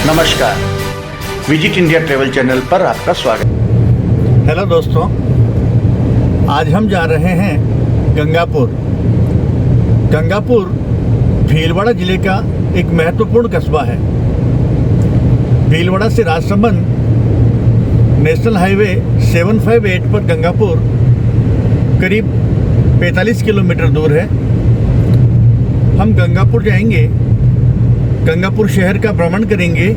नमस्कार, visit India travel channel पर आपका स्वागत। हेलो दोस्तों, आज हम जा रहे हैं गंगापुर। गंगापुर भीलवाड़ा जिले का एक महत्वपूर्ण कस्बा है। भीलवाड़ा से राजसमंद नेशनल हाईवे 758 पर गंगापुर करीब 45 किलोमीटर दूर है। हम गंगापुर जाएंगे, गंगापुर शहर का भ्रमण करेंगे,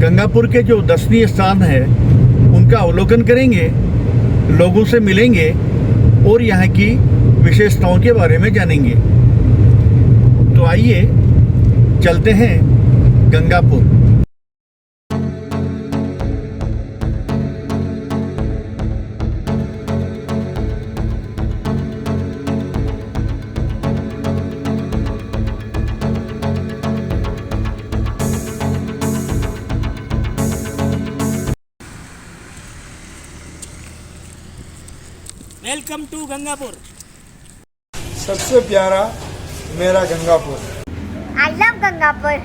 गंगापुर के जो दर्शनीय स्थान है उनका अवलोकन करेंगे, लोगों से मिलेंगे और यहाँ की विशेषताओं के बारे में जानेंगे। तो आइए चलते हैं गंगापुर। Welcome to Gangapur. सबसे प्यारा मेरा गंगापुर। I love Gangapur.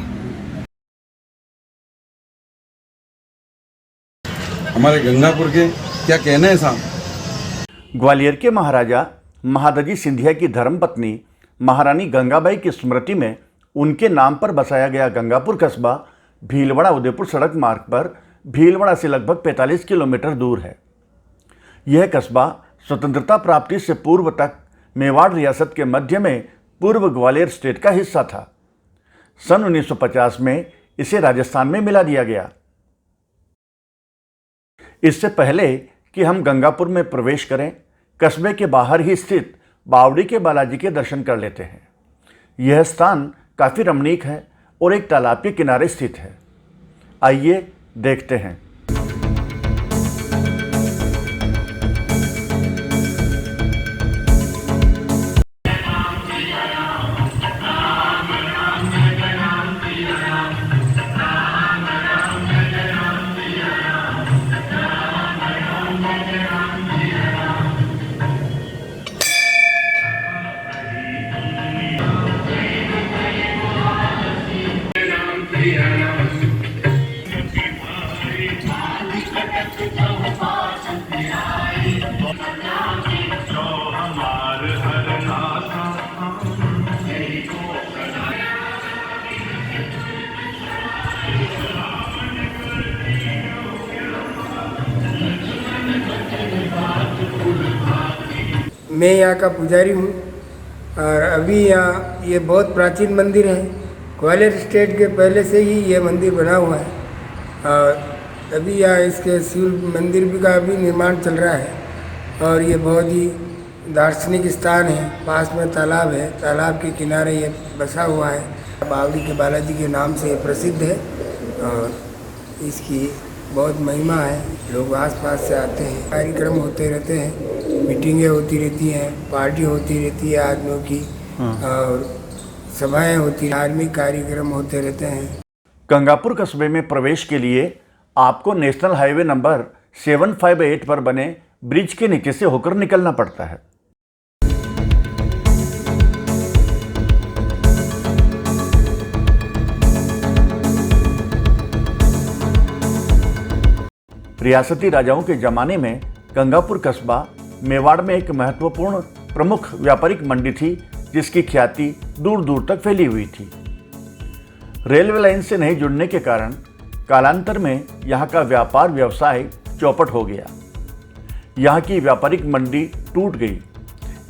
हमारे गंगापुर के क्या कहने हैं साहब। ग्वालियर के महाराजा महादजी सिंधिया की धर्मपत्नी महारानी गंगाबाई की स्मृति में उनके नाम पर बसाया गया गंगापुर कस्बा भीलवाड़ा उदयपुर सड़क मार्ग पर भीलवाड़ा से लगभग 45 किलोमीटर दूर है। यह कस्बा स्वतंत्रता प्राप्ति से पूर्व तक मेवाड़ रियासत के मध्य में पूर्व ग्वालियर स्टेट का हिस्सा था। सन 1950 में इसे राजस्थान में मिला दिया गया। इससे पहले कि हम गंगापुर में प्रवेश करें, कस्बे के बाहर ही स्थित बावड़ी के बालाजी के दर्शन कर लेते हैं। यह स्थान काफ़ी रमणीक है और एक तालाब के किनारे स्थित है। आइए देखते हैं। मैं यहाँ का पुजारी हूँ और अभी यहाँ ये बहुत प्राचीन मंदिर है। ग्वालियर स्टेट के पहले से ही ये मंदिर बना हुआ है और अभी यहाँ इसके शिव मंदिर भी का भी निर्माण चल रहा है और ये बहुत ही दार्शनिक स्थान है। पास में तालाब है, तालाब के किनारे ये बसा हुआ है। बावड़ी के बालाजी के नाम से प्रसिद्ध है और इसकी बहुत महिमा है। लोग आस-पास से आते हैं, कार्यक्रम होते रहते हैं, मीटिंगें होती रहती हैं, पार्टी होती रहती है आदमियों की और सभाएं होती, धार्मिक कार्यक्रम होते रहते हैं। गंगापुर कस्बे में प्रवेश के लिए आपको नेशनल हाईवे नंबर 758 पर बने ब्रिज के नीचे से होकर निकलना पड़ता है। रियासती राजाओं के ज़माने में गंगापुर कस्बा मेवाड़ में एक महत्वपूर्ण प्रमुख व्यापारिक मंडी थी, जिसकी ख्याति दूर दूर तक फैली हुई थी। रेलवे लाइन से नहीं जुड़ने के कारण कालांतर में यहाँ का व्यापार व्यवसाय चौपट हो गया। यहाँ की व्यापारिक मंडी टूट गई,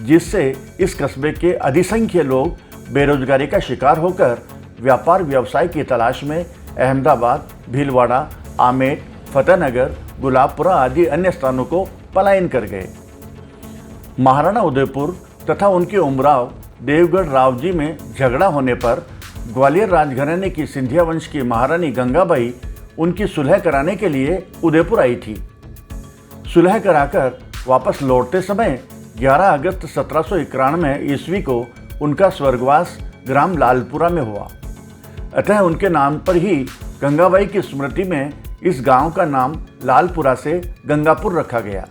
जिससे इस कस्बे के अधिसंख्य लोग बेरोजगारी का शिकार होकर व्यापार व्यवसाय की तलाश में अहमदाबाद, भीलवाड़ा, आमेर, फतेहनगर, गुलाबपुरा आदि अन्य स्थानों को पलायन कर गए। महाराणा उदयपुर तथा उनके उमराव देवगढ़ राव जी में झगड़ा होने पर ग्वालियर राजघराने की सिंधिया वंश की महारानी गंगाबाई उनकी सुलह कराने के लिए उदयपुर आई थी। सुलह कराकर वापस लौटते समय 11 अगस्त 1791 ईस्वी को उनका स्वर्गवास ग्राम लालपुरा में हुआ। अतः उनके नाम पर ही गंगाबाई की स्मृति में इस गांव का नाम लालपुरा से गंगापुर रखा गया।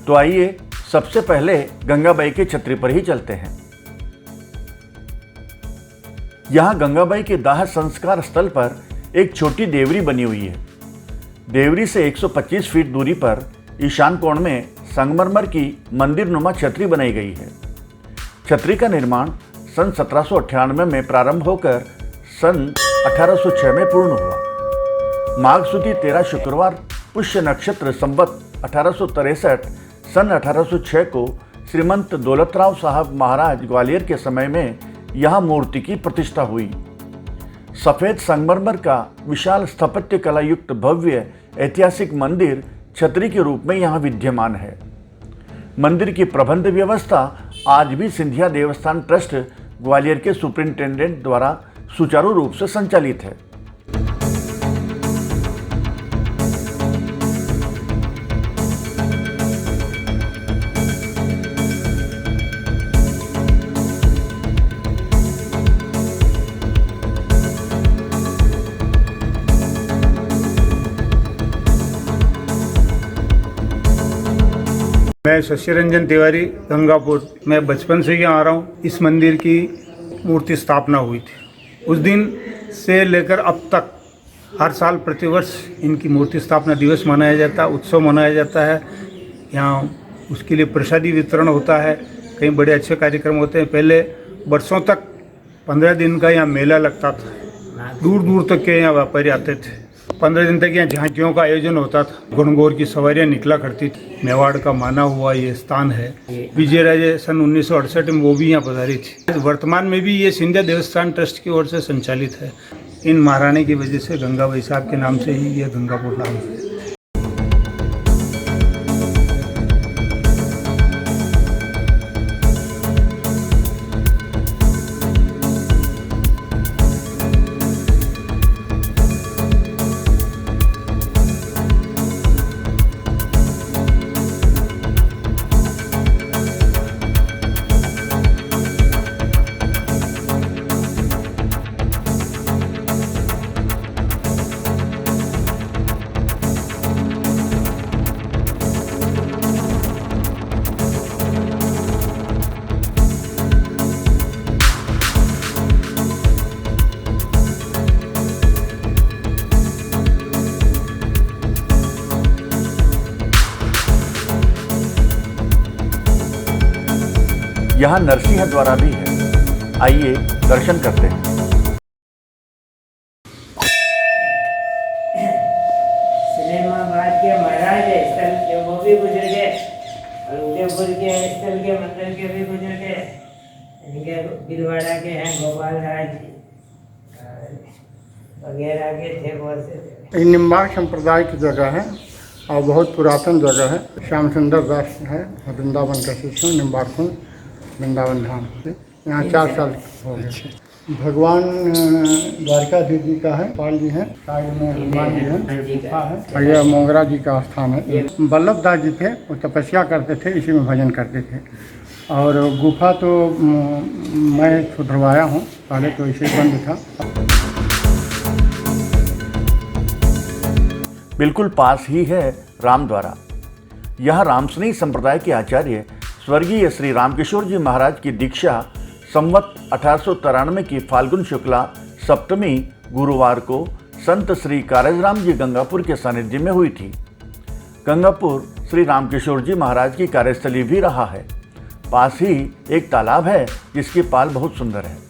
तो आइए सबसे पहले गंगाबाई के छतरी पर ही चलते हैं। यहाँ गंगाबाई के दाह संस्कार स्थल पर एक छोटी देवरी बनी हुई है। देवरी से 125 फीट दूरी पर ईशान कोण में संगमरमर की मंदिर नुमा छतरी बनाई गई है। छतरी का निर्माण सन 1798 में प्रारंभ होकर सन 1806 में पूर्ण हुआ। माघ सुदी 13 शुक्रवार पुष्य नक्षत्र संवत 1863 सन 1806 को श्रीमंत दौलतराव साहब महाराज ग्वालियर के समय में यहाँ मूर्ति की प्रतिष्ठा हुई। सफ़ेद संगमरमर का विशाल स्थापत्य कला युक्त भव्य ऐतिहासिक मंदिर छतरी के रूप में यहाँ विद्यमान है। मंदिर की प्रबंध व्यवस्था आज भी सिंधिया देवस्थान ट्रस्ट ग्वालियर के सुपरिंटेंडेंट द्वारा सुचारू रूप से संचालित है। मैं शशि रंजन तिवारी गंगापुर। मैं बचपन से यहाँ आ रहा हूँ। इस मंदिर की मूर्ति स्थापना हुई थी, उस दिन से लेकर अब तक हर साल प्रतिवर्ष इनकी मूर्ति स्थापना दिवस मनाया जाता है, उत्सव मनाया जाता है। यहाँ उसके लिए प्रसादी वितरण होता है, कई बड़े अच्छे कार्यक्रम होते हैं। पहले वर्षों तक 15 दिन का यहाँ मेला लगता था, दूर दूर तक के यहाँ व्यापारी आते थे। 15 दिन तक यहाँ झांकियों का आयोजन होता था, घुड़गौर की सवारियाँ निकला करती थी। मेवाड़ का माना हुआ ये स्थान है। विजय राजे सन 1968 में वो भी यहाँ पधारी थी। वर्तमान में भी ये सिंधिया देवस्थान ट्रस्ट की ओर से संचालित है। इन महारानी की वजह से गंगाबाई साहब के नाम से ही ये गंगापुर नाम है। यहाँ नरसिंह द्वारा भी है। आइए दर्शन करते हैं। सिनेमाबाद के महाराज स्थल के वो भी गुजर गए और उदयपुर के स्थल के मंदिर के भी गुजर गए। इनके बिलवाड़ा के हैं गोपाल राज वगैरह के थे, बहुत से। निम्बार्क संप्रदाय की जगह है और बहुत पुरातन जगह है। श्याम सुंदर दास है, वृंदावन का शिष्य, निम्बार्क वृंदावन धाम से यहाँ 4 साल हो गए। भगवान द्वारकाधीश जी का है, पाल जी हैं, साइड में हनुमान जी हैं, गुफा है और यह मोगरा जी का स्थान है। वल्लभदास जी थे, वो तपस्या करते थे, इसी में भजन करते थे। और गुफा तो मैं सुधरवाया हूँ, पहले तो इसे बंद था। बिल्कुल पास ही है रामद्वारा। यह रामसनेही संप्रदाय के आचार्य स्वर्गीय श्री रामकिशोर जी महाराज की दीक्षा संवत 1893 की फाल्गुन शुक्ला सप्तमी गुरुवार को संत श्री कारजराम जी गंगापुर के सानिध्य में हुई थी। गंगापुर श्री रामकिशोर जी महाराज की कार्यस्थली भी रहा है। पास ही एक तालाब है जिसकी पाल बहुत सुंदर है।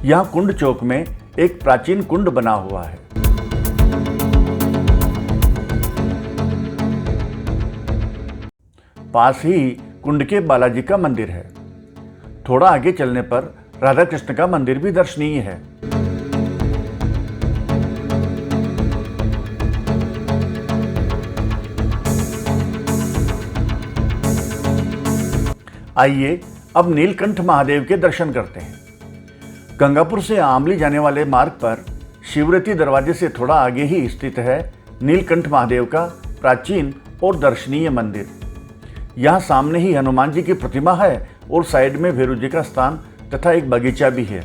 यहाँ कुंड चौक में एक प्राचीन कुंड बना हुआ है। पास ही कुंड के बालाजी का मंदिर है। थोड़ा आगे चलने पर राधा कृष्ण का मंदिर भी दर्शनीय है। आइए अब नीलकंठ महादेव के दर्शन करते हैं। गंगापुर से आमली जाने वाले मार्ग पर शिवरती दरवाजे से थोड़ा आगे ही स्थित है नीलकंठ महादेव का प्राचीन और दर्शनीय मंदिर। यहाँ सामने ही हनुमान जी की प्रतिमा है और साइड में भैरू जी का स्थान तथा एक बगीचा भी है।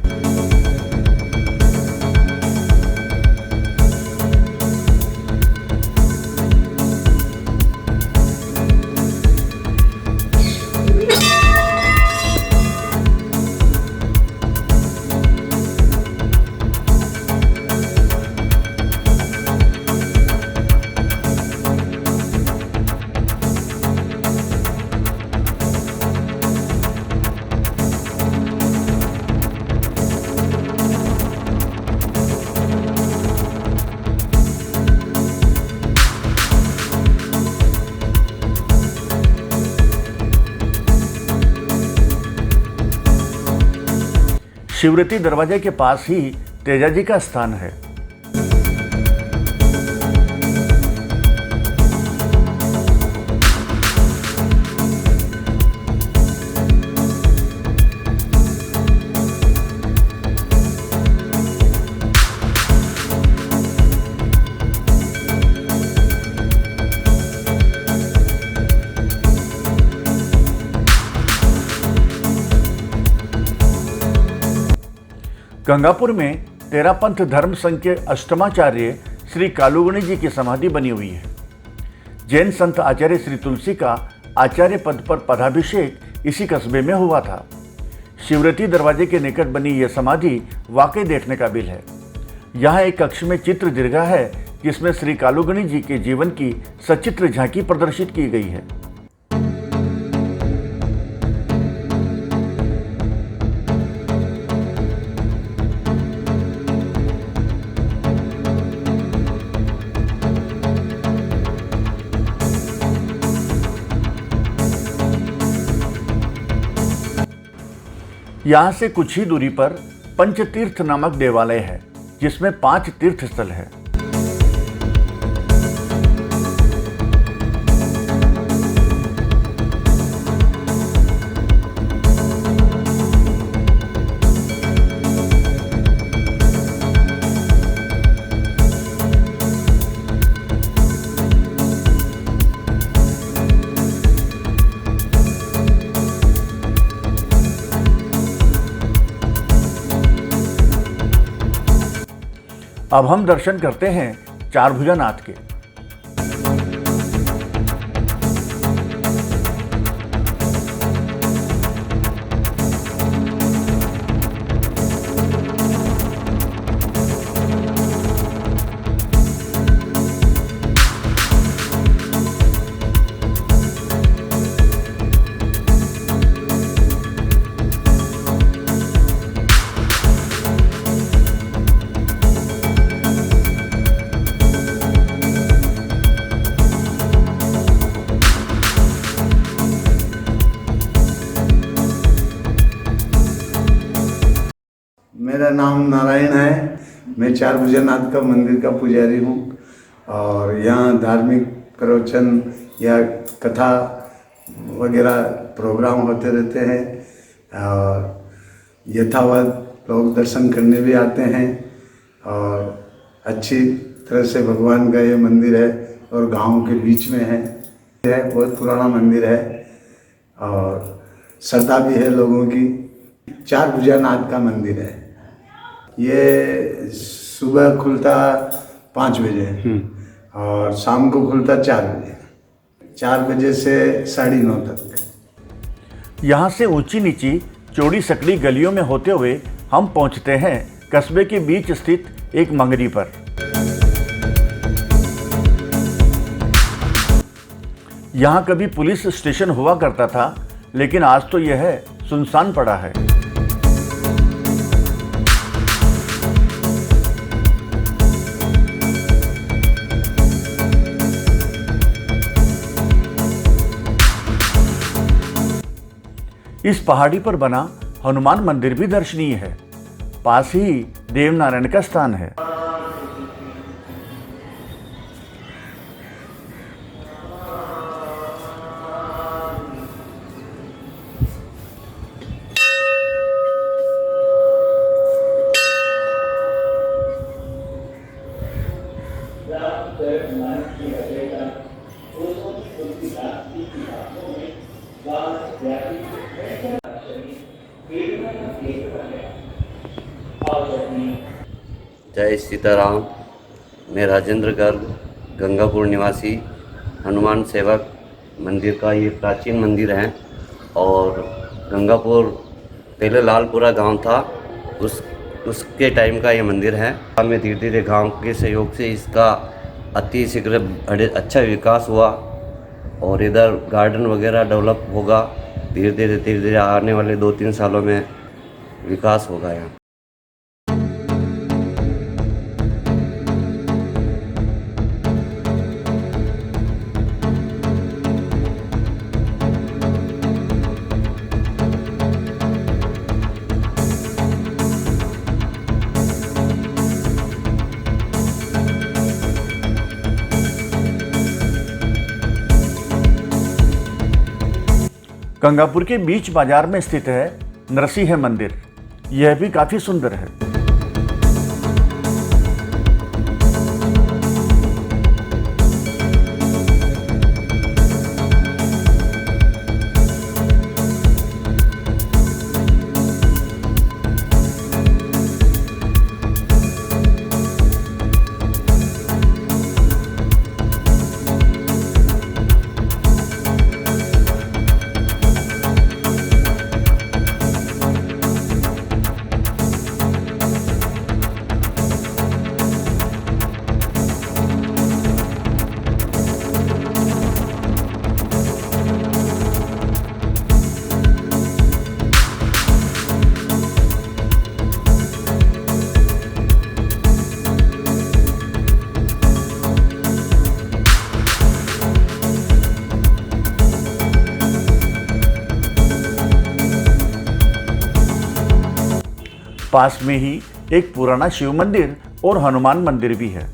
शिवरती दरवाजे के पास ही तेजाजी का स्थान है। गंगापुर में तेरापंथ धर्म संघ के अष्टमाचार्य श्री कालुगणी जी की समाधि बनी हुई है। जैन संत आचार्य श्री तुलसी का आचार्य पद पर पदाभिषेक इसी कस्बे में हुआ था। शिवरती दरवाजे के निकट बनी यह समाधि वाकई देखने काबिल है। यहाँ एक कक्ष में चित्र दीर्घा है जिसमें श्री कालुगणी जी के जीवन की सचित्र झांकी प्रदर्शित की गई है। यहाँ से कुछ ही दूरी पर पंचतीर्थ नामक देवालय है जिसमें 5 तीर्थ स्थल है। अब हम दर्शन करते हैं चारभुजा नाथ के। मेरा नाम नारायण है। मैं चारभुजा नाथ का मंदिर का पुजारी हूँ और यहाँ धार्मिक प्रवचन या कथा वगैरह प्रोग्राम होते रहते हैं और यथावत लोग दर्शन करने भी आते हैं और अच्छी तरह से भगवान का ये मंदिर है और गांव के बीच में है। बहुत पुराना मंदिर है और श्रद्धा भी है लोगों की। चारभुजा नाथ का मंदिर है। ये सुबह खुलता 5 बजे और शाम को खुलता 4 बजे। 4 बजे से 9:30 तक। यहाँ से ऊंची नीची चौड़ी सकड़ी गलियों में होते हुए हम पहुँचते हैं कस्बे के बीच स्थित एक मंगरी पर। यहाँ कभी पुलिस स्टेशन हुआ करता था, लेकिन आज तो यह सुनसान पड़ा है। इस पहाड़ी पर बना हनुमान मंदिर भी दर्शनीय है। पास ही देवनारायण का स्थान है। जय सीताराम। मैं राजेंद्र गर्ग, गंगापुर निवासी हनुमान सेवक मंदिर का ये प्राचीन मंदिर है और गंगापुर पहले लालपुरा गांव था, उसके टाइम का ये मंदिर है। में धीरे धीरे गांव के सहयोग से इसका अति शीघ्र अच्छा विकास हुआ और इधर गार्डन वगैरह डेवलप होगा। धीरे धीरे आने वाले 2-3 सालों में विकास होगा यहाँ। गंगापुर के बीच बाजार में स्थित है नरसिंह मंदिर। यह भी काफ़ी सुंदर है। पास में ही एक पुराना शिव मंदिर और हनुमान मंदिर भी है।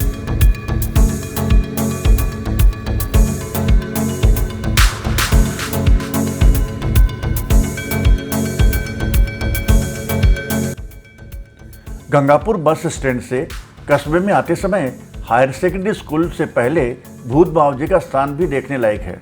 गंगापुर बस स्टैंड से कस्बे में आते समय हायर सेकेंडरी स्कूल से पहले भूत बाबूजी का स्थान भी देखने लायक है।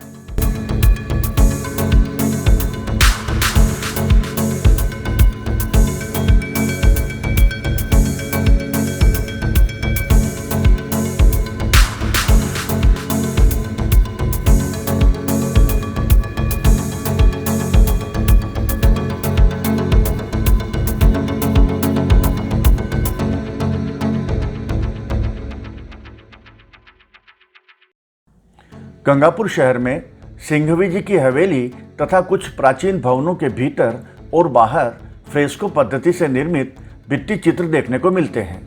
गंगापुर शहर में सिंघवी जी की हवेली तथा कुछ प्राचीन भवनों के भीतर और बाहर फ्रेस्को पद्धति से निर्मित भित्ति चित्र देखने को मिलते हैं।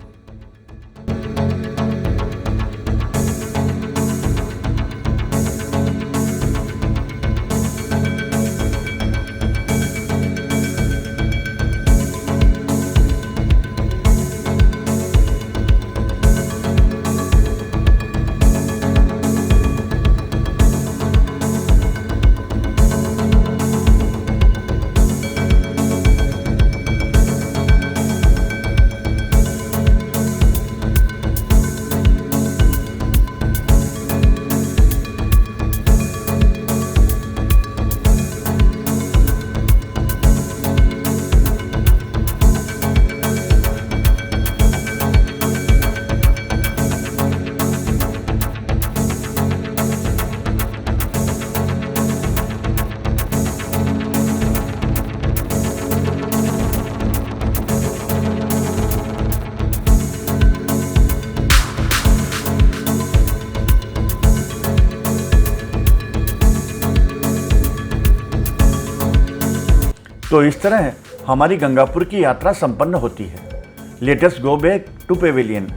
तो इस तरह हमारी गंगापुर की यात्रा संपन्न होती है। Let us go back to pavilion.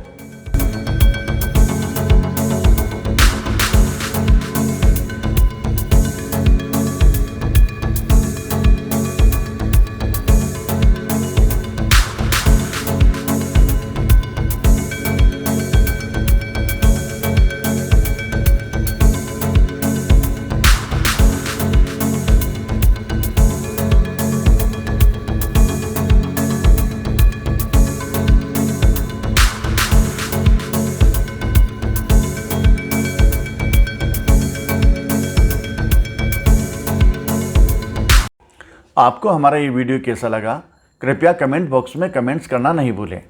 आपको हमारा ये वीडियो कैसा लगा, कृपया कमेंट बॉक्स में कमेंट्स करना नहीं भूलें।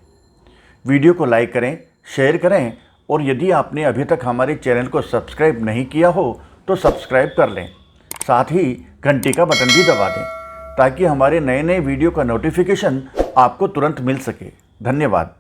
वीडियो को लाइक करें, शेयर करें और यदि आपने अभी तक हमारे चैनल को सब्सक्राइब नहीं किया हो तो सब्सक्राइब कर लें। साथ ही घंटी का बटन भी दबा दें ताकि हमारे नए नए वीडियो का नोटिफिकेशन आपको तुरंत मिल सके। धन्यवाद।